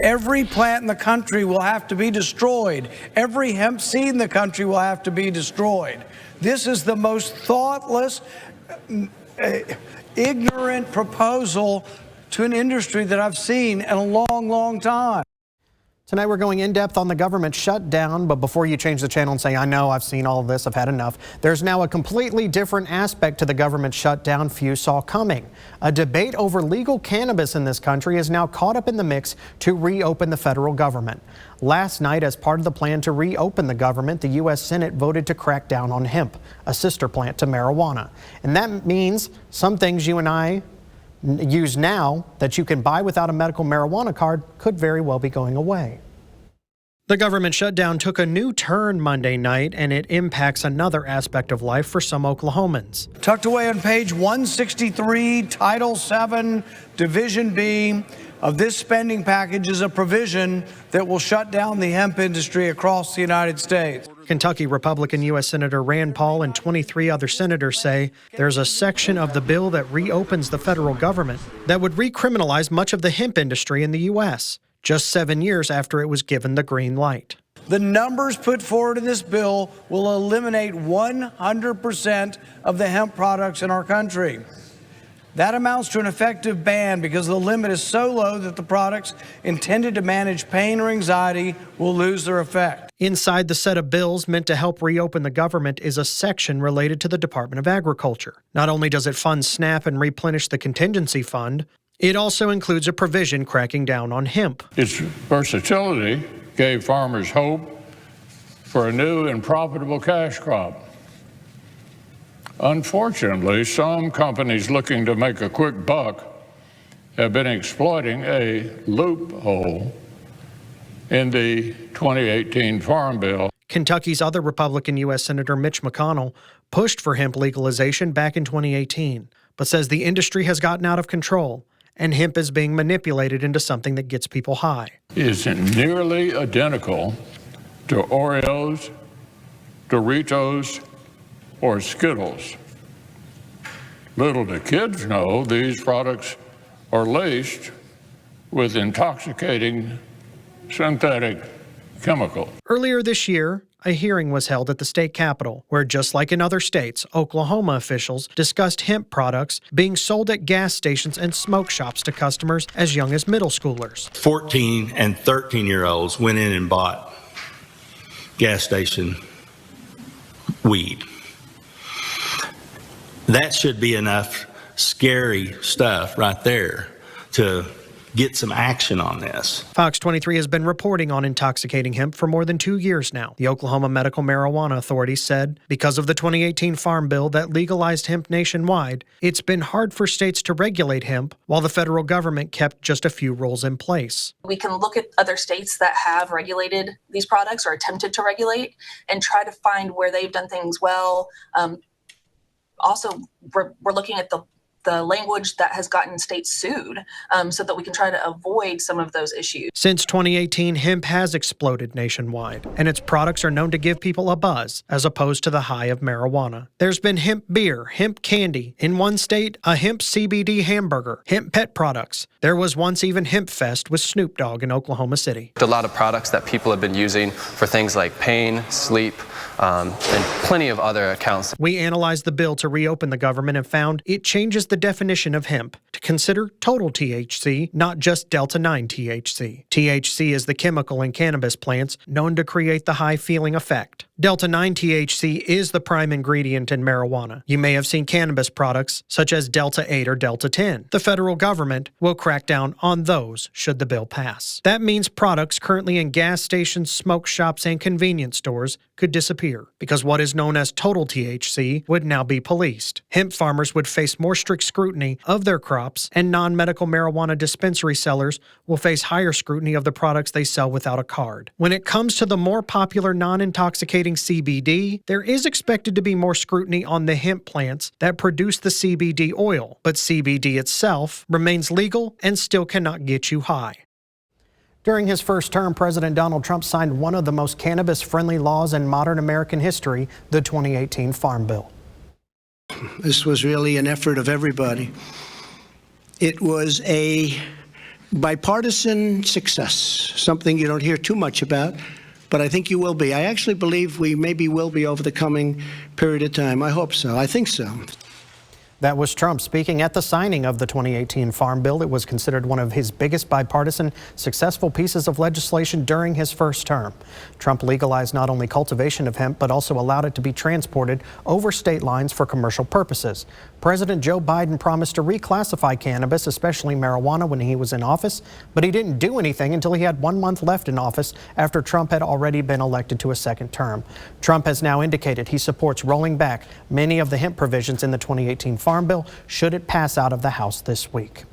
Every plant in the country will have to be destroyed. Every hemp seed in the country will have to be destroyed. This is the most thoughtless, ignorant proposal to an industry that I've seen in a long, long time. Tonight we're going in depth on the government shutdown, but before you change the channel and say, I know, I've seen all of this, I've had enough, there's now a completely different aspect to the government shutdown few saw coming. A debate over legal cannabis in this country is now caught up in the mix to reopen the federal government. Last night, as part of the plan to reopen the government, the U.S. Senate voted to crack down on hemp, a sister plant to marijuana. And that means some things you and I use now that you can buy without a medical marijuana card could very well be going away. The government shutdown took a new turn Monday night, and it impacts another aspect of life for some Oklahomans. Tucked away on page 163, Title VII, Division B of this spending package is a provision that will shut down the hemp industry across the United States. Kentucky Republican U.S. Senator Rand Paul and 23 other senators say there's a section of the bill that reopens the federal government that would recriminalize much of the hemp industry in the U.S., just 7 years after it was given the green light. The numbers put forward in this bill will eliminate 100% of the hemp products in our country. That amounts to an effective ban because the limit is so low that the products intended to manage pain or anxiety will lose their effect. Inside the set of bills meant to help reopen the government is a section related to the Department of Agriculture. Not only does it fund SNAP and replenish the contingency fund, it also includes a provision cracking down on hemp. Its versatility gave farmers hope for a new and profitable cash crop. Unfortunately, some companies looking to make a quick buck have been exploiting a loophole in the 2018 Farm Bill. Kentucky's other Republican U.S. Senator Mitch McConnell pushed for hemp legalization back in 2018, but says the industry has gotten out of control and hemp is being manipulated into something that gets people high. Is nearly identical to Oreos, Doritos, or Skittles. Little do kids know these products are laced with intoxicating synthetic chemicals. Earlier this year, a hearing was held at the state capitol where, just like in other states, Oklahoma officials discussed hemp products being sold at gas stations and smoke shops to customers as young as middle schoolers. 14 and 13-year-olds went in and bought gas station weed. That should be enough scary stuff right there to get some action on this. Fox 23 has been reporting on intoxicating hemp for more than 2 years now. The Oklahoma Medical Marijuana Authority said because of the 2018 Farm Bill that legalized hemp nationwide, it's been hard for states to regulate hemp while the federal government kept just a few rules in place. We can look at other states that have regulated these products or attempted to regulate and try to find where they've done things well. Also, we're looking at the language that has gotten states sued so that we can try to avoid some of those issues. Since 2018, hemp has exploded nationwide, and its products are known to give people a buzz as opposed to the high of marijuana. There's been hemp beer, hemp candy, in one state, a hemp CBD hamburger, hemp pet products. There was once even Hemp Fest with Snoop Dogg in Oklahoma City. A lot of products that people have been using for things like pain, sleep, and plenty of other accounts. We analyzed the bill to reopen the government and found it changes the definition of hemp to consider total THC, not just Delta-9 THC. THC is the chemical in cannabis plants known to create the high-feeling effect. Delta-9 THC is the prime ingredient in marijuana. You may have seen cannabis products such as Delta-8 or Delta-10. The federal government will crack down on those should the bill pass. That means products currently in gas stations, smoke shops, and convenience stores could disappear because what is known as total THC would now be policed. Hemp farmers would face more strict scrutiny of their crops, and non-medical marijuana dispensary sellers will face higher scrutiny of the products they sell without a card. When it comes to the more popular non-intoxicating CBD, there is expected to be more scrutiny on the hemp plants that produce the CBD oil, but CBD itself remains legal and still cannot get you high. During his first term, President Donald Trump signed one of the most cannabis-friendly laws in modern American history, the 2018 Farm Bill. This was really an effort of everybody. It was a bipartisan success, something you don't hear too much about, but I think you will be. I actually believe we maybe will be over the coming period of time. I hope so. I think so. That was Trump speaking at the signing of the 2018 Farm Bill. It was considered one of his biggest bipartisan successful pieces of legislation during his first term. Trump legalized not only cultivation of hemp, but also allowed it to be transported over state lines for commercial purposes. President Joe Biden promised to reclassify cannabis, especially marijuana, when he was in office, but he didn't do anything until he had 1 month left in office after Trump had already been elected to a second term. Trump has now indicated he supports rolling back many of the hemp provisions in the 2018 Farm Bill should it pass out of the House this week.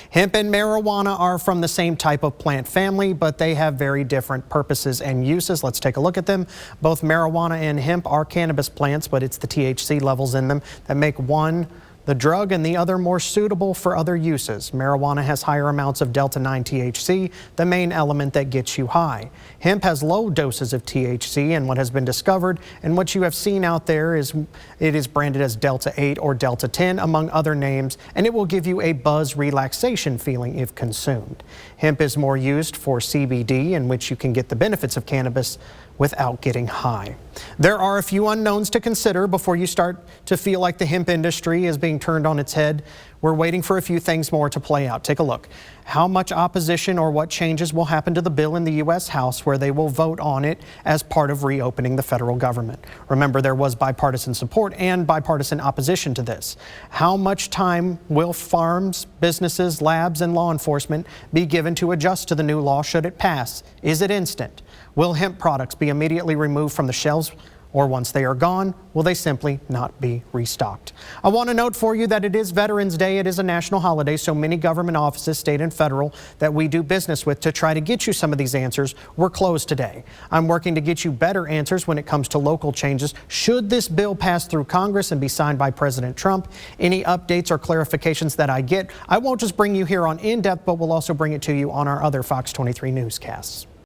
Hemp and marijuana are from the same type of plant family, but they have very different purposes and uses. Let's take a look at them. Both marijuana and hemp are cannabis plants, but it's the THC levels in them that make one the drug and the other more suitable for other uses. Marijuana has higher amounts of delta-9 THC, the main element that gets you high. Hemp has low doses of THC, and what has been discovered and what you have seen out there is it is branded as delta-8 or delta-10 among other names, and it will give you a buzz relaxation feeling if consumed. Hemp is more used for CBD, in which you can get the benefits of cannabis without getting high. There are a few unknowns to consider before you start to feel like the hemp industry is being turned on its head. We're waiting for a few things more to play out. Take a look. How much opposition or what changes will happen to the bill in the U.S. House, where they will vote on it as part of reopening the federal government. Remember, there was bipartisan support and bipartisan opposition to this. How much time will farms, businesses, labs, and law enforcement be given to adjust to the new law should it pass? Is it instant? Will hemp products be immediately removed from the shelves, or once they are gone, will they simply not be restocked? I want to note for you that it is Veterans Day. It is a national holiday, so many government offices, state and federal, that we do business with to try to get you some of these answers were closed today. I'm working to get you better answers when it comes to local changes. Should this bill pass through Congress and be signed by President Trump, any updates or clarifications that I get, I won't just bring you here on In Depth, but we'll also bring it to you on our other Fox 23 newscasts.